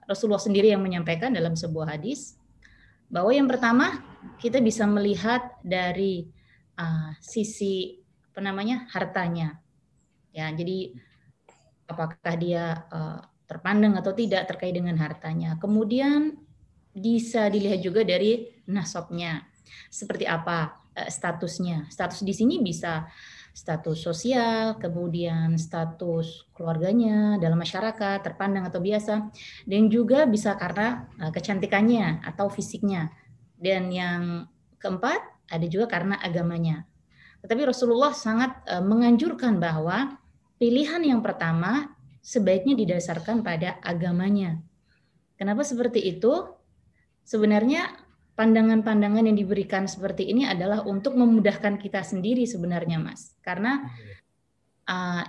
Rasulullah sendiri yang menyampaikan dalam sebuah hadis bahwa yang pertama kita bisa melihat dari sisi hartanya, ya. Jadi apakah dia terpandang atau tidak terkait dengan hartanya. Kemudian bisa dilihat juga dari nasabnya, seperti apa statusnya. Status di sini bisa status sosial, kemudian status keluarganya dalam masyarakat, terpandang atau biasa, dan juga bisa karena kecantikannya atau fisiknya. Dan yang keempat, ada juga karena agamanya. Tetapi Rasulullah sangat menganjurkan bahwa pilihan yang pertama sebaiknya didasarkan pada agamanya. Kenapa seperti itu? Sebenarnya pandangan-pandangan yang diberikan seperti ini adalah untuk memudahkan kita sendiri sebenarnya, Mas. Karena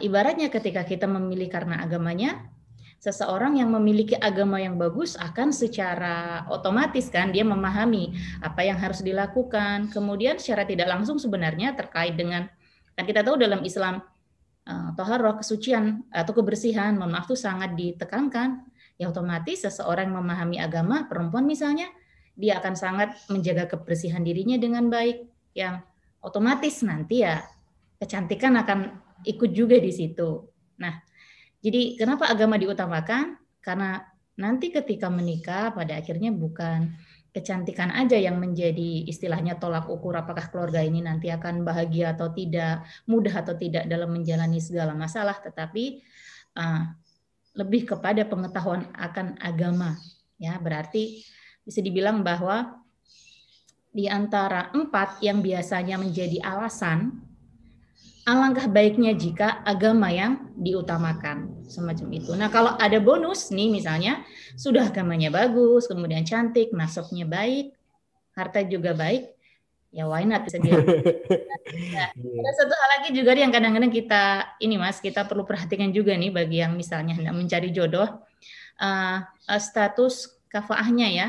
ibaratnya ketika kita memilih karena agamanya, seseorang yang memiliki agama yang bagus akan secara otomatis kan dia memahami apa yang harus dilakukan. Kemudian secara tidak langsung sebenarnya terkait dengan, kan kita tahu dalam Islam thaharah, kesucian atau kebersihan, mohon maaf, itu sangat ditekankan. Ya otomatis seseorang yang memahami agama, perempuan misalnya, dia akan sangat menjaga kebersihan dirinya dengan baik, yang otomatis nanti ya kecantikan akan ikut juga di situ. Nah, jadi kenapa agama diutamakan? Karena nanti ketika menikah pada akhirnya bukan kecantikan aja yang menjadi istilahnya tolak ukur apakah keluarga ini nanti akan bahagia atau tidak, mudah atau tidak dalam menjalani segala masalah, tetapi lebih kepada pengetahuan akan agama. Ya, berarti bisa dibilang bahwa di antara 4 yang biasanya menjadi alasan, alangkah baiknya jika agama yang diutamakan, semacam itu. Nah, kalau ada bonus nih misalnya, sudah agamanya bagus, kemudian cantik, nasabnya baik, harta juga baik, ya why not, bisa bilang. Nah, ada satu hal lagi juga yang kadang-kadang kita perlu perhatikan juga nih bagi yang misalnya hendak mencari jodoh, status kafaahnya ya.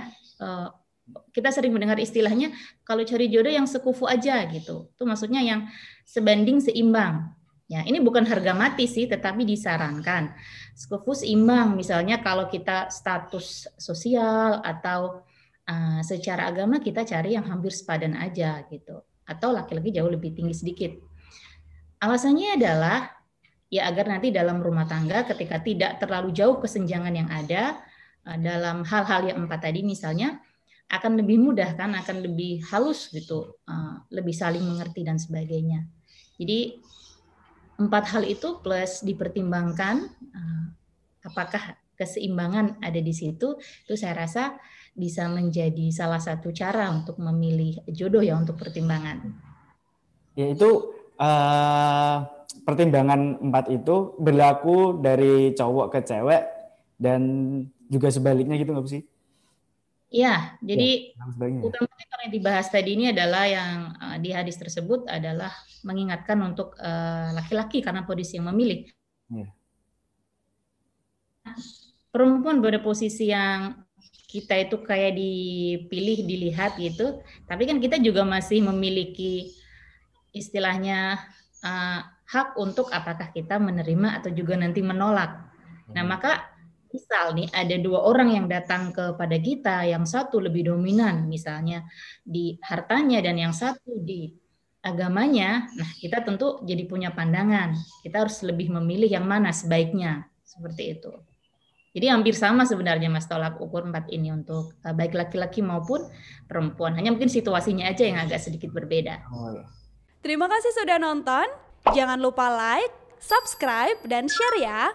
Kita sering mendengar istilahnya kalau cari jodoh yang sekufu aja gitu. Itu maksudnya yang sebanding seimbang. Ya, ini bukan harga mati sih, tetapi disarankan sekufu seimbang. Misalnya kalau kita status sosial atau secara agama kita cari yang hampir sepadan aja gitu. Atau laki-laki jauh lebih tinggi sedikit. Alasannya adalah ya agar nanti dalam rumah tangga ketika tidak terlalu jauh kesenjangan yang ada dalam hal-hal yang 4 tadi misalnya, akan lebih mudah kan, akan lebih halus gitu, lebih saling mengerti dan sebagainya. Jadi 4 hal itu plus dipertimbangkan apakah keseimbangan ada di situ, itu saya rasa bisa menjadi salah satu cara untuk memilih jodoh ya, untuk pertimbangan. Ya itu pertimbangan 4 itu berlaku dari cowok ke cewek dan juga sebaliknya gitu nggak sih? Ya, jadi utamanya kalau yang dibahas tadi ini adalah yang di hadis tersebut adalah mengingatkan untuk laki-laki karena posisi yang memilih. Ya. Perempuan pada posisi yang kita itu kayak dipilih, dilihat gitu, tapi kan kita juga masih memiliki istilahnya hak untuk apakah kita menerima atau juga nanti menolak. Nah, maka misal nih ada 2 orang yang datang kepada kita, yang satu lebih dominan misalnya di hartanya dan yang satu di agamanya, nah kita tentu jadi punya pandangan, kita harus lebih memilih yang mana sebaiknya, seperti itu. Jadi hampir sama sebenarnya Mas tolak ukur 4 ini untuk baik laki-laki maupun perempuan, hanya mungkin situasinya aja yang agak sedikit berbeda. Terima kasih sudah nonton, jangan lupa like, subscribe, dan share ya.